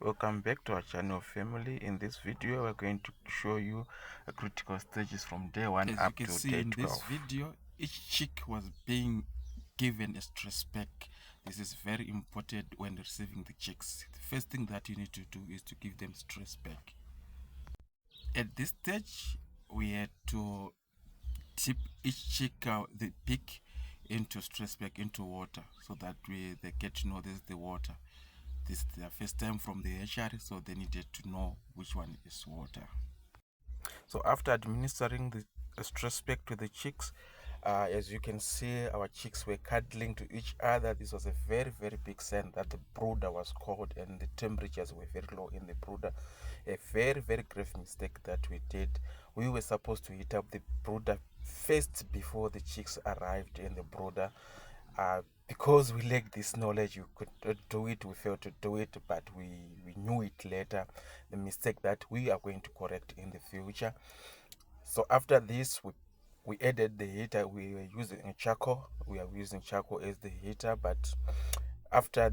Welcome back to our channel, family. In this video we're going to show you critical stages from day 1 As you up can to see day in 12. this video, each chick was being given a stress pack. This is very important when receiving the chicks. The first thing that you need to do is to give them stress pack. At this stage, we had to dip each chick, the pig, into stress pack, into water, so that they get to know this is the water. This is their first time from the hatchery, so they needed to know which one is water. So after administering the stress pack to the chicks, as you can see, our chicks were cuddling to each other. This was a very big sign that the brooder was cold and the temperatures were very low in the brooder. A very grave mistake that we did. We were supposed to heat up the brooder first before the chicks arrived in the brooder. Because we lacked this knowledge, we could not do it, we failed to do it, but we knew it later, the mistake that we are going to correct in the future. So after this, we added the heater. We were using a charcoal. We are using charcoal as the heater, but after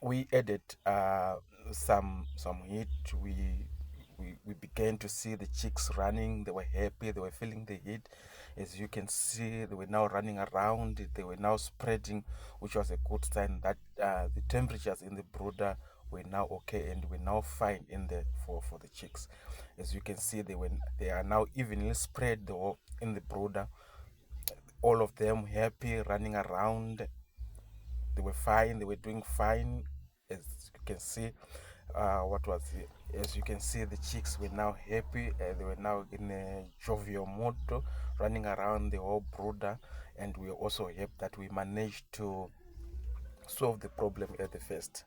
we added some heat, we began to see the chicks running. They were happy, they were feeling the heat. As you can see, they were now running around, they were now spreading, which was a good sign that the temperatures in the brooder were now okay and were now fine in the for the chicks. As you can see, they are now evenly spread in the brooder. All of them happy, running around. They were fine, they were doing fine. As you can see, as you can see, the chicks were now happy. They were now in a jovial mood, running around the whole brooder, and we were also happy that we managed to solve the problem at the first.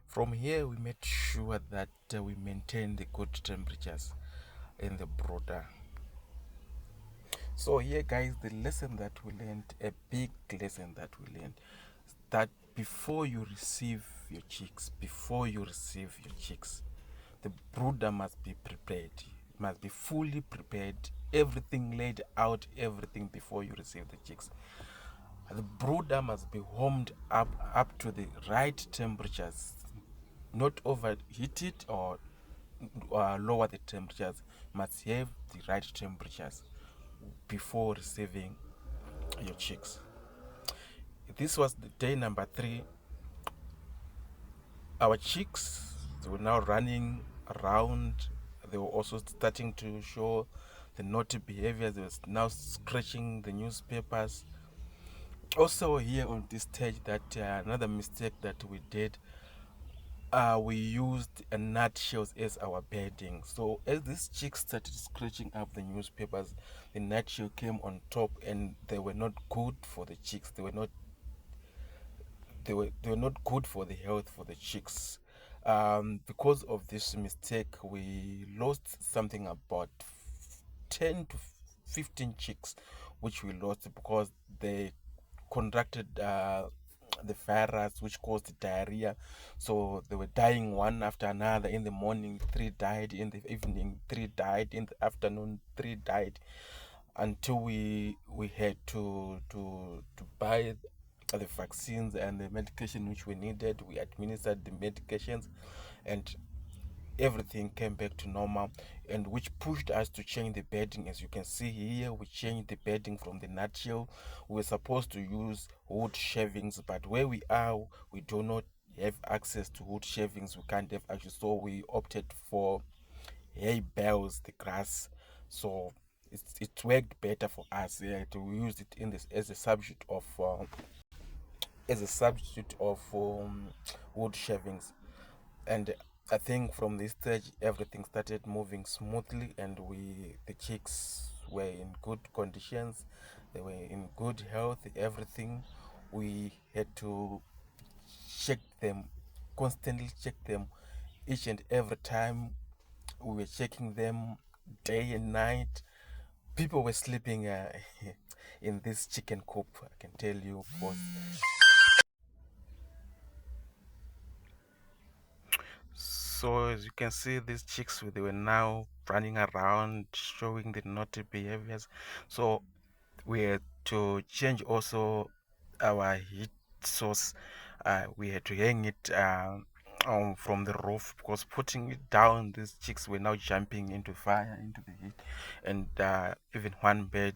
From here, we made sure that we maintain the good temperatures in the brooder. So here, guys, the lesson that we learned, a big lesson that we learned, that before you receive your chicks, the brooder must be prepared. It must be fully prepared, everything laid out, everything before you receive the chicks. The brooder must be warmed up to the right temperatures, not overheated or lower the temperatures. Must have the right temperatures before receiving your chicks. This was the day number 3. Our chicks, they were now running around. They were also starting to show the naughty behaviors. They were now scratching the newspapers. Also here on this stage, that another mistake that we did, we used nutshells as our bedding. So as these chicks started scratching up the newspapers, the nutshell came on top, and they were not good for the chicks. They were not good for the health for the chicks. Because of this mistake, we lost something about 10 to 15 chicks, which we lost because they contracted the virus, which caused diarrhea. So they were dying one after another. In the morning 3 died, in the evening 3 died, in the afternoon 3 died, until we had to buy the vaccines and the medication which we needed. We administered the medications, and everything came back to normal, and which pushed us to change the bedding. As you can see here, we changed the bedding from the nutshell. We were supposed to use wood shavings, but where we are, we do not have access to wood shavings. We can't have access, so we opted for hay bales, the grass. So it worked better for us to use it in this as a substitute of wood shavings. And I think from this stage everything started moving smoothly, and the chicks were in good conditions. They were in good health. Everything, we had to check them, constantly check them each and every time. We were checking them day and night. People were sleeping in this chicken coop, I can tell you. So as you can see, these chicks, they were now running around showing the naughty behaviors. So we had to change also our heat source. We had to hang it from the roof, because putting it down, these chicks were now jumping into fire, into the heat, and even one bird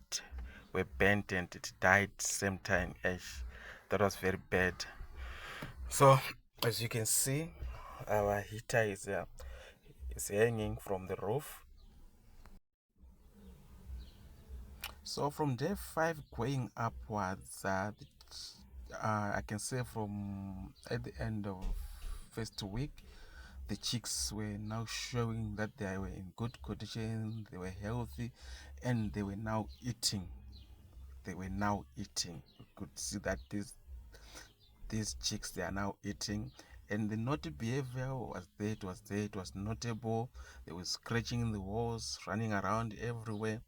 were burnt and it died same time. Ash, that was very bad. So as you can see, our heater is hanging from the roof. So from day 5 going upwards, I can say from at the end of first week, the chicks were now showing that they were in good condition, they were healthy, and they were now eating. You could see that these chicks, they are now eating, and the naughty behavior was there. It was notable. They were scratching the walls, running around everywhere,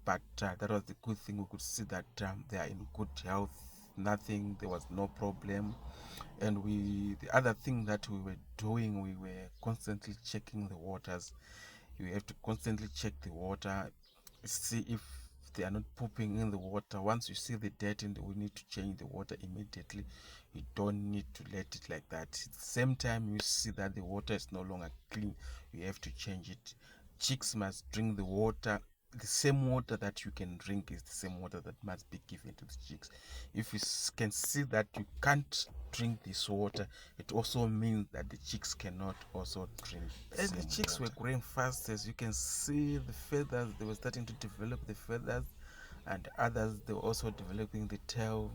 but that was the good thing. We could see that they are in good health, nothing, there was no problem. And the other thing that we were doing, we were constantly checking the waters. You have to constantly check the water, see if they are not pooping in the water. Once you see the dirt in we need to change the water immediately. You don't need to let it like that. At the same time you see that the water is no longer clean, you have to change it. Chicks must drink the water. The same water that you can drink is the same water that must be given to the chicks. If you can see that you can't drink this water, it also means that the chicks cannot also drink. And the chicks were growing fast. As you can see, the feathers, they were starting to develop the feathers, and others, they were also developing the tail.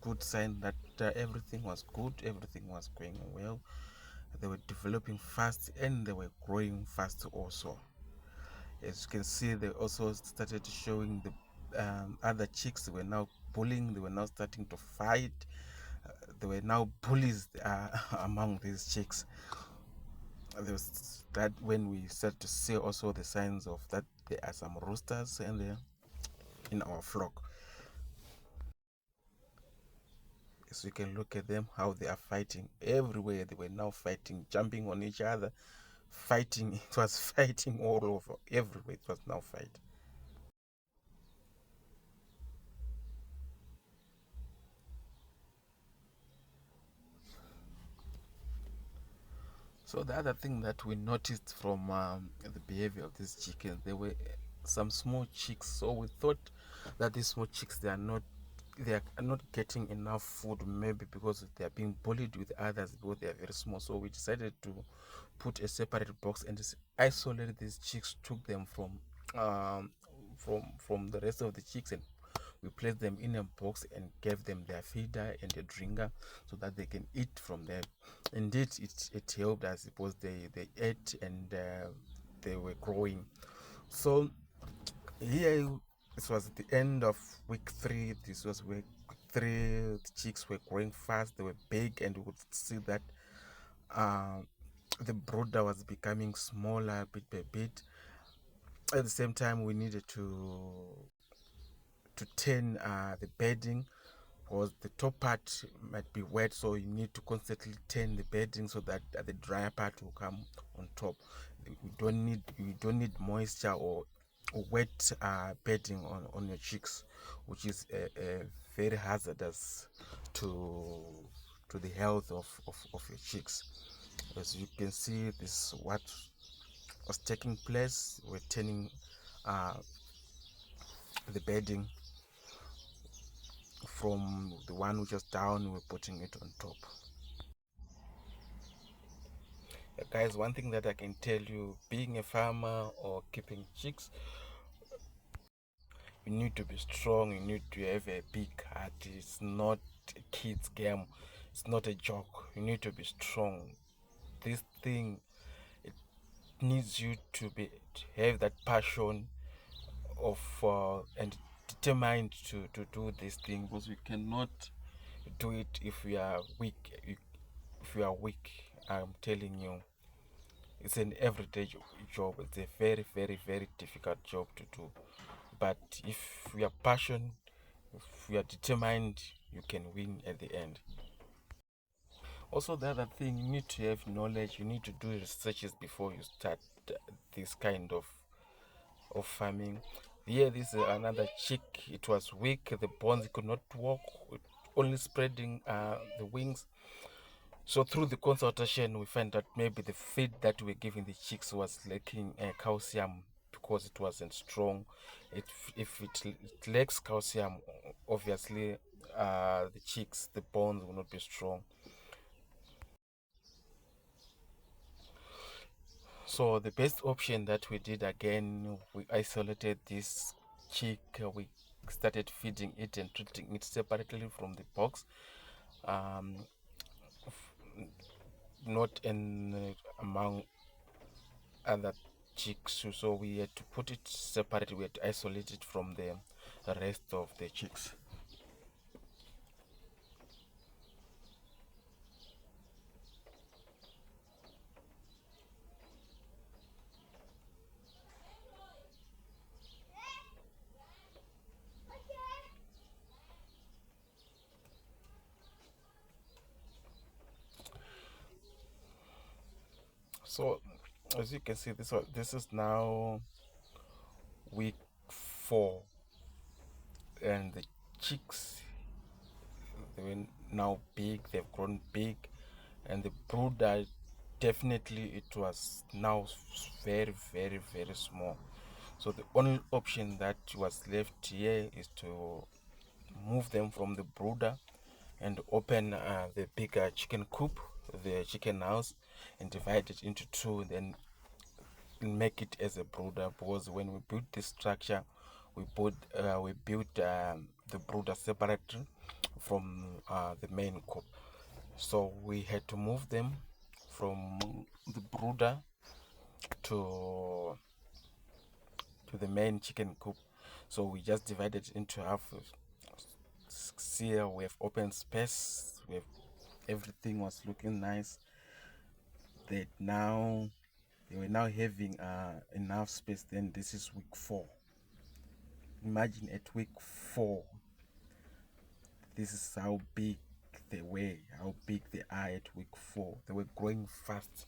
Good sign that everything was good, everything was going well. They were developing fast and they were growing fast also. As you can see, they also started showing the other chicks. They were now bullying, they were now starting to fight. They were now bullies among these chicks. There was that when we start to see also the signs of that there are some roosters in our flock. So you can look at them, how they are fighting everywhere. They were now fighting, jumping on each other, fighting. It was fighting all over, everywhere. It was now fighting. So the other thing that we noticed from the behavior of these chickens, there were some small chicks. So we thought that these small chicks, they are not getting enough food, maybe because they are being bullied with others because they are very small. So we decided to put a separate box and isolate these chicks, took them um, from the rest of the chicks, and we placed them in a box and gave them their feeder and a drinker so that they can eat from there. Indeed, it helped us because they ate and they were growing. So here, this was the end of week 3. This was week 3. The chicks were growing fast, they were big, and we could see that uh, the brooder was becoming smaller bit by bit. At the same time, we needed to turn the bedding, because the top part might be wet, so you need to constantly turn the bedding so that the drier part will come on top. You don't need moisture or wet bedding on your chicks, which is very hazardous to the health of your chicks. As you can see, this is what was taking place. We're turning the bedding from the one which was down, we're putting it on top. Guys, one thing that I can tell you, being a farmer or keeping chicks, you need to be strong, you need to have a big heart. It's not a kid's game, it's not a joke. You need to be strong. This thing, it needs you to have that passion of and determined to do this thing, because we cannot do it if we are weak. If you are weak, I'm telling you, it's an everyday job. It's a very, very, very difficult job to do. But if we are passionate, if we are determined, you can win at the end. Also, the other thing, you need to have knowledge. You need to do researches before you start this kind of farming. Here, this is another chick. It was weak. The bones could not walk, only spreading the wings. So through the consultation, we found that maybe the feed that we're giving the chicks was lacking calcium because it wasn't strong. If it lacks calcium, obviously the chicks, the bones will not be strong. So the best option that we did, again, we isolated this chick. We started feeding it and treating it separately from the box. Um, not in among other chicks, so we had to put it separate. We had to isolate it from the rest of the chicks. So as you can see, this is now week 4, and the chicks, they were now big, they've grown big, and the brooder, definitely it was now very, very, very small. So the only option that was left here is to move them from the brooder and open the bigger chicken coop, the chicken house, and divide it into two, then make it as a brooder. Because when we built this structure, we built the brooder separately from the main coop. So we had to move them from the brooder to the main chicken coop. So we just divided it into half. See here, we have open space. We have everything was looking nice. They were now having enough space. Then this is week 4. Imagine at week 4, this is how big they were, how big they are at week 4. They were growing fast.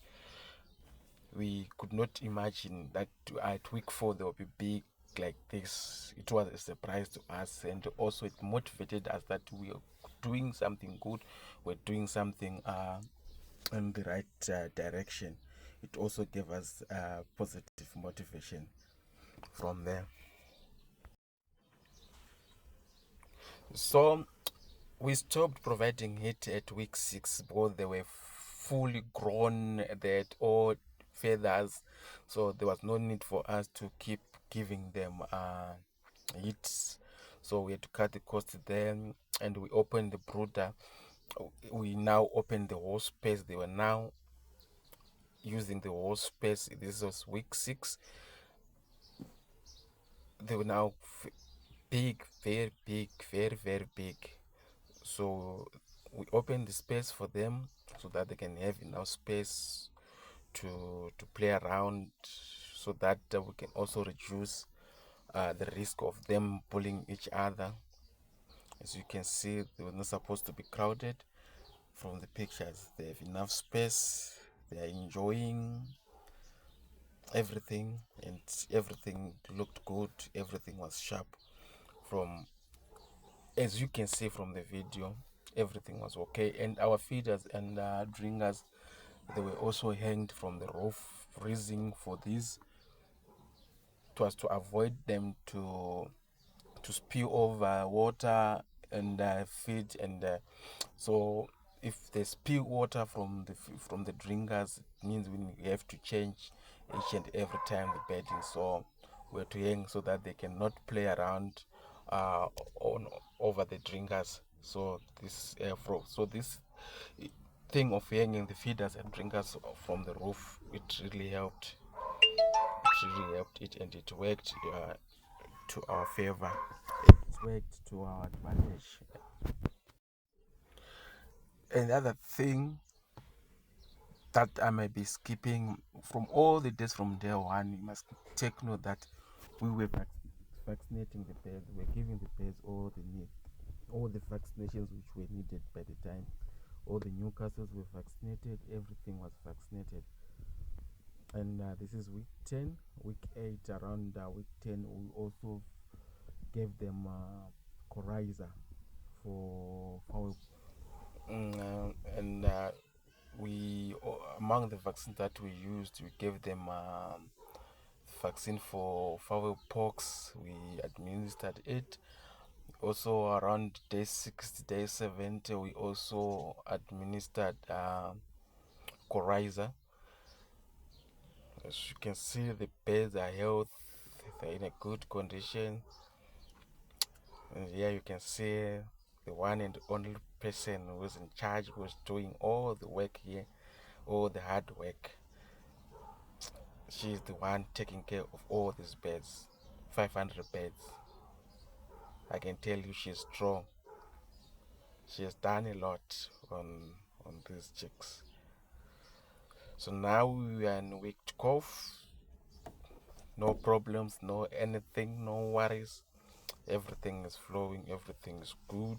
We could not imagine that at week 4 they will be big like this. It was a surprise to us, and also it motivated us that we are doing something good. We're doing something in the right direction. It also gave us positive motivation from there. So we stopped providing it at week 6 because they were fully grown, they had all feathers, so there was no need for us to keep giving them hits. So we had to cut the cost there, and we opened the brooder. We now opened the whole space. They were now using the whole space. This was week 6. They were now big, very big, very, very big. So we opened the space for them so that they can have enough space to play around, so that we can also reduce the risk of them pulling each other. As you can see, they were not supposed to be crowded. From the pictures, they have enough space, they are enjoying everything, and everything looked good, everything was sharp. From As you can see from the video, everything was okay, and our feeders and drinkers, they were also hanged from the roof, freezing for these. It was to avoid them to spill over water and feed, and so if they spill water from the drinkers, it means we have to change each and every time the bedding. So we have to hang so that they cannot play around on over the drinkers. So this thing of hanging the feeders and drinkers from the roof, it really helped. It really helped it, and it worked to our favor. It worked to our advantage. Another thing that I may be skipping from all the days from day one, you must take note that we were vaccinating the birds. We were giving the birds all the vaccinations which were needed by the time. All the Newcastles were vaccinated. Everything was vaccinated. And this is week 10. Week 8, around week 10, we also gave them coryza for fowl. And among the vaccines that we used, we gave them vaccine for fowl pox. We administered it. Also around day 60, day 70, we also administered coryza. As you can see, the birds are healthy, they're in a good condition. And here you can see the one and only person who was in charge, who was doing all the work here, all the hard work. She's the one taking care of all these birds, 500 birds. I can tell you she's strong. She has done a lot on these chicks. So now we are in week 12. No problems, no anything, no worries. Everything is flowing, everything is good.